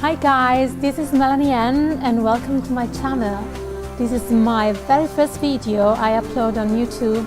Hi guys, this is Melanie N and welcome to my channel. This is my very first video I upload on YouTube,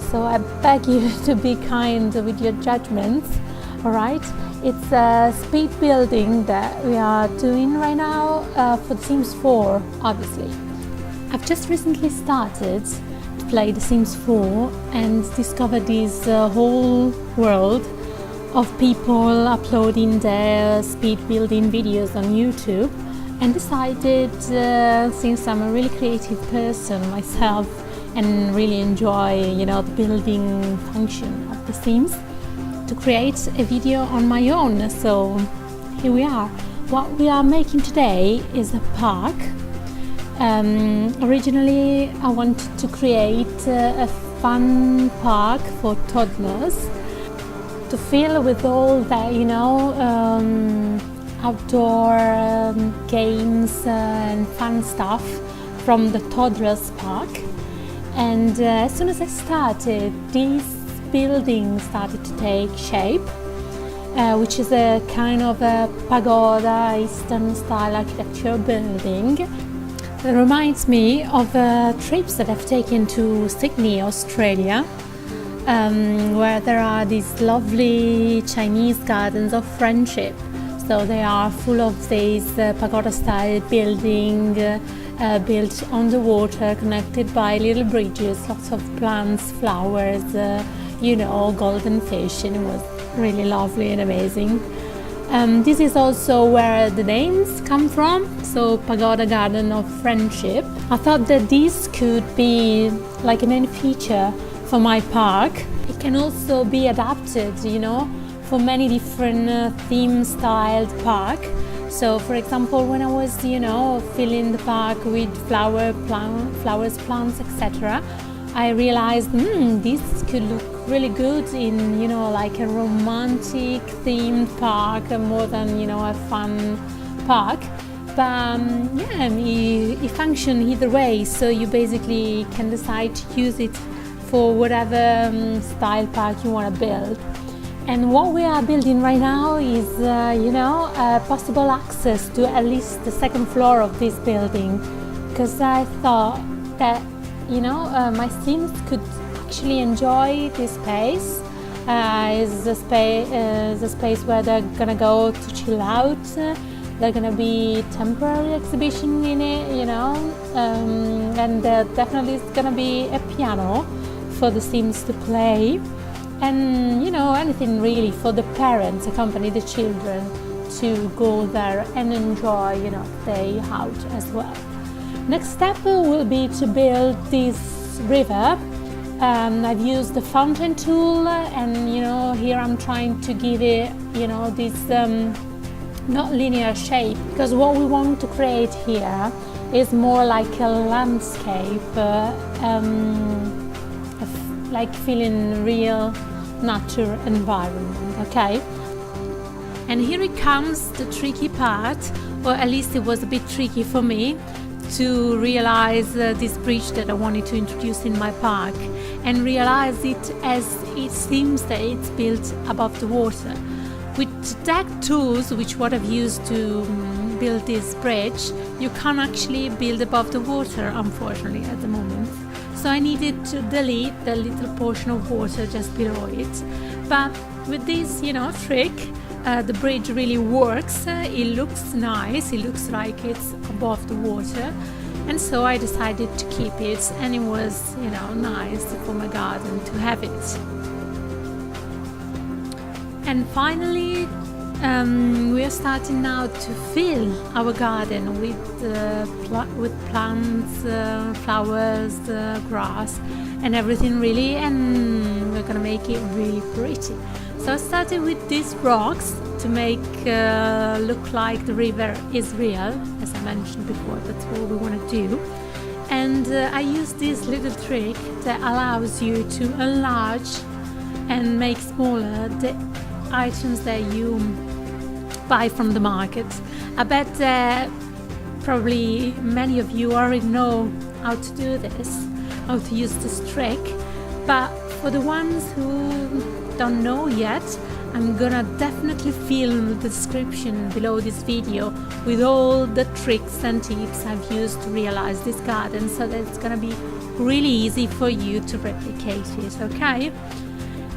so I beg you to be kind with your judgments, alright? It's a speed building that we are doing right now for The Sims 4, obviously. I've just recently started to play The Sims 4 and discovered this whole world of people uploading their speed building videos on YouTube, and decided, since I'm a really creative person myself and really enjoy, the building function of The Sims, to create a video on my own. So here we are. What we are making today is a park. Originally I wanted to create a fun park for toddlers, to fill with all that, outdoor games and fun stuff from the toddlers park. And as soon as I started, this building started to take shape, which is a kind of a pagoda Eastern style architecture building. It reminds me of trips that I've taken to Sydney, Australia, where there are these lovely Chinese gardens of friendship. So they are full of these pagoda style building, built on the water, connected by little bridges, lots of plants, flowers, golden fish, and it was really lovely and amazing. This is also where the names come from, so Pagoda Garden of Friendship. I thought that this could be like a main feature for my park. It can also be adapted, for many different theme-styled park. So, for example, when I was, filling the park with flowers, plants, etc., I realized this could look really good in, like a romantic themed park, more than, a fun park. But it functions either way, so you basically can decide to use it for whatever style park you want to build. And what we are building right now is, possible access to at least the second floor of this building, because I thought that, my Sims could actually enjoy this space. It's a space where they're gonna go to chill out. They're gonna be temporary exhibition in it, and definitely it's gonna be a piano for the Sims to play, and anything really for the parents, accompany the children to go there and enjoy, day out as well. Next step will be to build this river. I've used the fountain tool, and here I'm trying to give it this not linear shape, because what we want to create here is more like a landscape, like feeling real nature environment, okay? And here it comes, the tricky part, or at least it was a bit tricky for me to realize this bridge that I wanted to introduce in my park, and realize it as it seems that it's built above the water. With deck tools, which what I've used to build this bridge, you can't actually build above the water, unfortunately, at the moment. So I needed to delete the little portion of water just below it. But with this, trick, the bridge really works. It looks nice. It looks like it's above the water. And so I decided to keep it, and it was, nice for my garden to have it. And finally, we are starting now to fill our garden with plants, flowers, grass, and everything really, and we're gonna make it really pretty. So I started with these rocks to make look like the river is real, as I mentioned before. That's what we want to do. And I used this little trick that allows you to enlarge and make smaller the items that you buy from the market. I bet probably many of you already know how to do this, how to use this trick, but for the ones who don't know yet, I'm gonna definitely film the description below this video with all the tricks and tips I've used to realize this garden, so that it's gonna be really easy for you to replicate it, okay?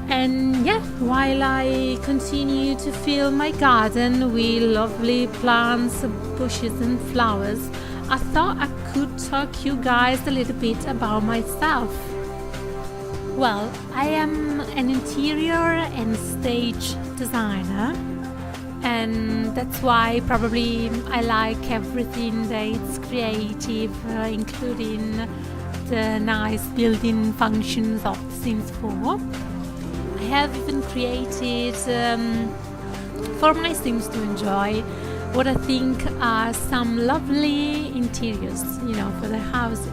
And yeah, while I continue to fill my garden with lovely plants, bushes and flowers, I thought I could talk you guys a little bit about myself. Well, I am an interior and stage designer, and that's why probably I like everything that's creative, including the nice building functions of The Sims 4. I have even created for my Sims to enjoy what I think are some lovely interiors, for the houses.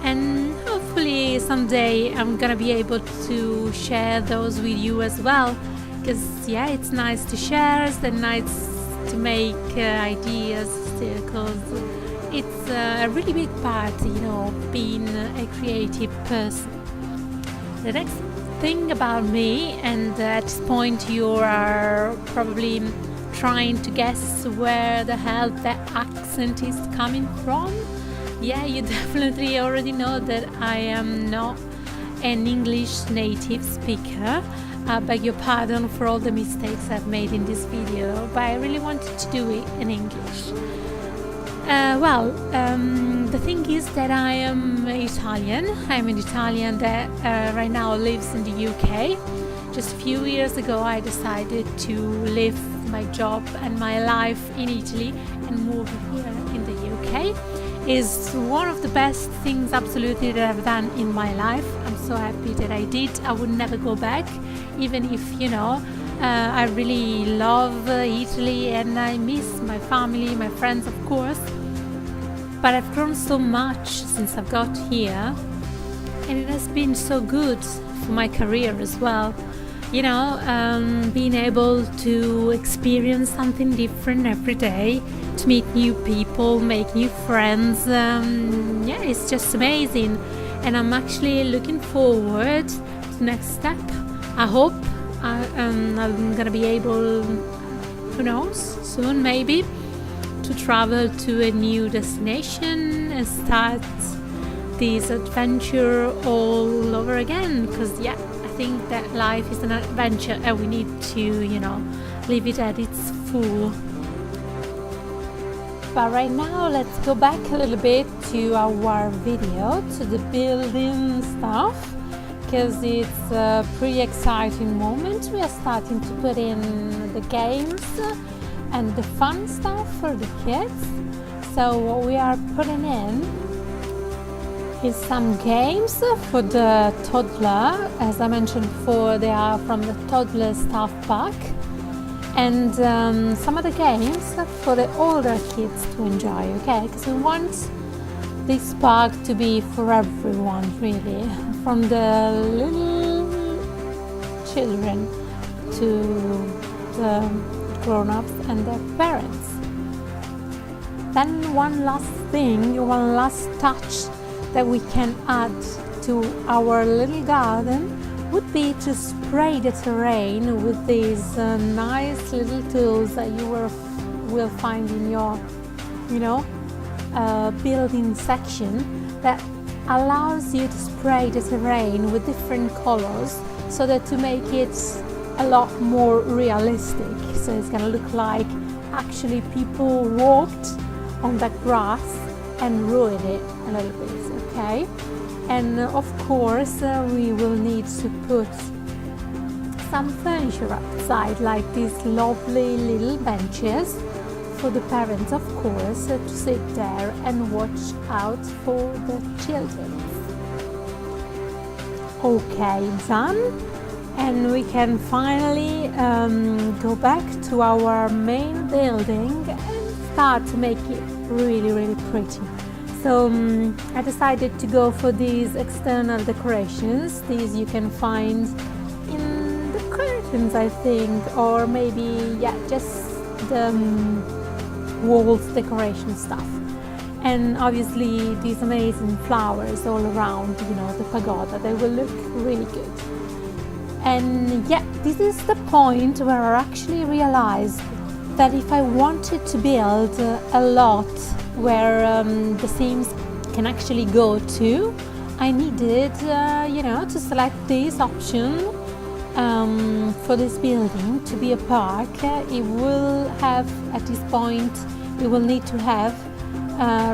And hopefully someday I'm gonna be able to share those with you as well, because yeah, it's nice to share, it's nice to make ideas, because it's a really big part, being a creative person. The next thing about me, and at this point you are probably trying to guess where the hell that accent is coming from. Yeah, you definitely already know that I am not an English native speaker. I beg your pardon for all the mistakes I've made in this video, but I really wanted to do it in English. The thing is that I am Italian. I'm an Italian that right now lives in the UK. Just a few years ago I decided to leave my job and my life in Italy and move here in the UK. Is one of the best things absolutely that I've done in my life. I'm so happy that I did. I would never go back, even if I really love Italy and I miss my family, my friends, of course. But I've grown so much since I've got here, and it has been so good for my career as well. Being able to experience something different every day, to meet new people, make new friends. It's just amazing, and I'm actually looking forward to the next step. I hope I'm gonna be able, who knows, soon maybe, to travel to a new destination and start this adventure all over again, because I think that life is an adventure and we need to, live it at its full. But right now, let's go back a little bit to our video, to the building stuff, because it's a pretty exciting moment. We are starting to put in the games and the fun stuff for the kids. So what we are putting in is some games for the toddler. As I mentioned before, they are from the Toddler stuff pack, and some of the games for the older kids to enjoy, okay? Because we want this pack to be for everyone, really, from the little children to the grown-ups and their parents. Then one last touch that we can add to our little garden would be to spray the terrain with these nice little tools that you will find in your building section, that allows you to spray the terrain with different colors, so that to make it a lot more realistic. So it's gonna look like actually people walked on that grass and ruined it a little bit, okay? And of course we will need to put some furniture outside, like these lovely little benches for the parents, of course, to sit there and watch out for the children. Okay, done. And we can finally go back to our main building and start to make it really, really pretty. So I decided to go for these external decorations. These you can find in the curtains, I think, or maybe just the walls decoration stuff. And obviously these amazing flowers all around, the pagoda, they will look really good. And yeah, this is the point where I actually realized that if I wanted to build a lot where the Sims can actually go to, I needed, to select this option for this building to be a park. It will have, at this point, it will need to have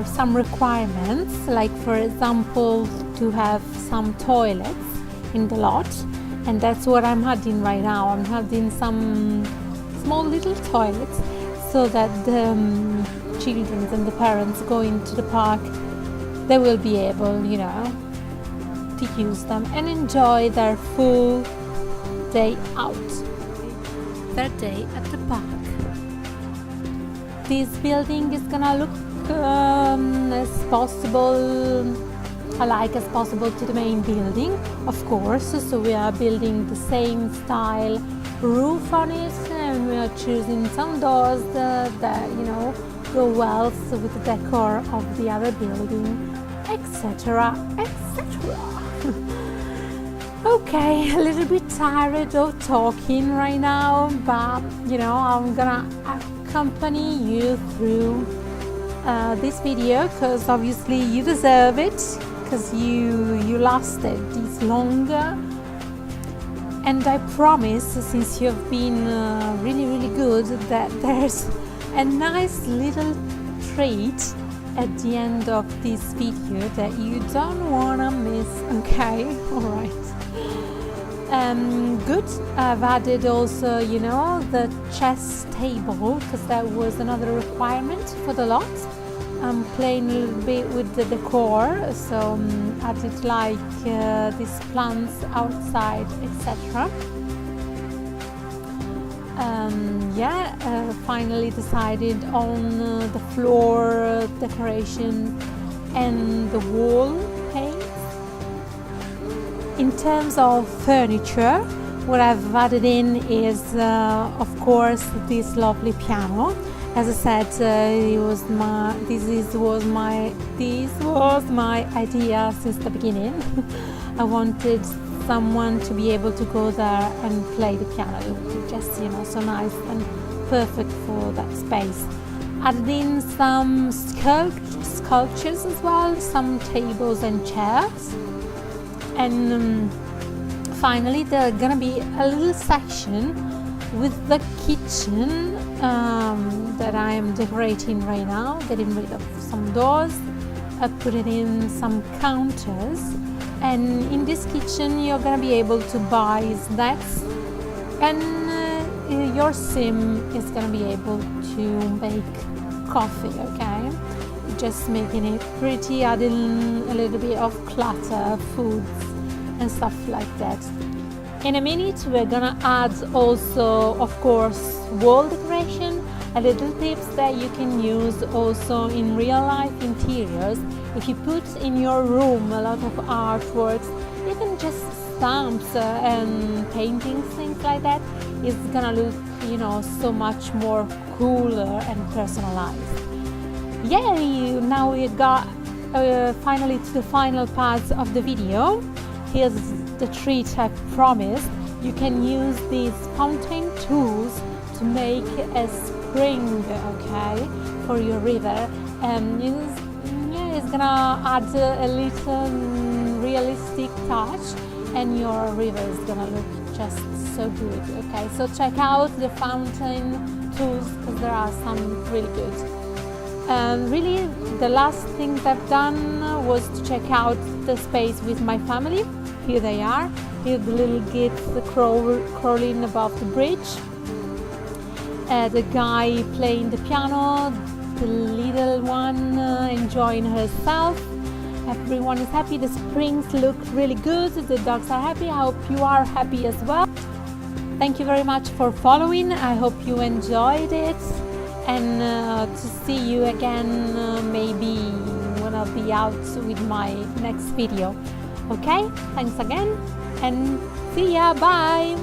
some requirements, like for example, to have some toilets in the lot, and that's what I'm adding right now. I'm adding some small little toilets so that the children and the parents going to the park, they will be able, to use them and enjoy their full day out, their day at the park. This building is gonna look as alike as possible to the main building, of course. So we are building the same style roof on it, and we are choosing some doors that go well with the decor of the other building, etc., etc. Okay, a little bit tired of talking right now, but I'm gonna accompany you through this video because obviously you deserve it, because you lasted this longer. And I promise, since you've been really, really good, that there's a nice little treat at the end of this video that you don't wanna miss. Okay, all right. Good. I've added also, the chess table, because that was another requirement for the lot. I'm playing a little bit with the decor, so added like these plants outside, etc. Finally decided on the floor decoration and the wall paint. In terms of furniture, what I've added in is, of course, this lovely piano. As I said, this was my idea since the beginning. I wanted someone to be able to go there and play the piano. It would be just, so nice and perfect for that space. Added in some sculptures as well, some tables and chairs. And finally, there's gonna be a little section with the kitchen that I am decorating right now, getting rid of some doors. I put it in some counters, and in this kitchen you're gonna be able to buy snacks, and your sim is gonna be able to make coffee. Okay, just making it pretty, adding a little bit of clutter, foods and stuff like that. In a minute we're gonna add also, of course, wall decoration, a little tips that you can use also in real life interiors. If you put in your room a lot of artworks, even just stamps and paintings, things like that, it's gonna look, so much more cooler and personalized. Now we got finally to the final part of the video. Here's the treat I promised. You can use these fountain tools to make a spring, okay, for your river, and it's gonna add a little realistic touch, and your river is gonna look just so good. Okay, so check out the fountain tools because there are some really good. And really, the last thing I've done was to check out the space with my family. Here they are. Here the little kids crawling above the bridge. The guy playing the piano, the little one enjoying herself. Everyone is happy. The springs look really good. The dogs are happy. I hope you are happy as well. Thank you very much for following. I hope you enjoyed it. And to see you again maybe when I'll be out with my next video. Okay, thanks again and see ya, bye.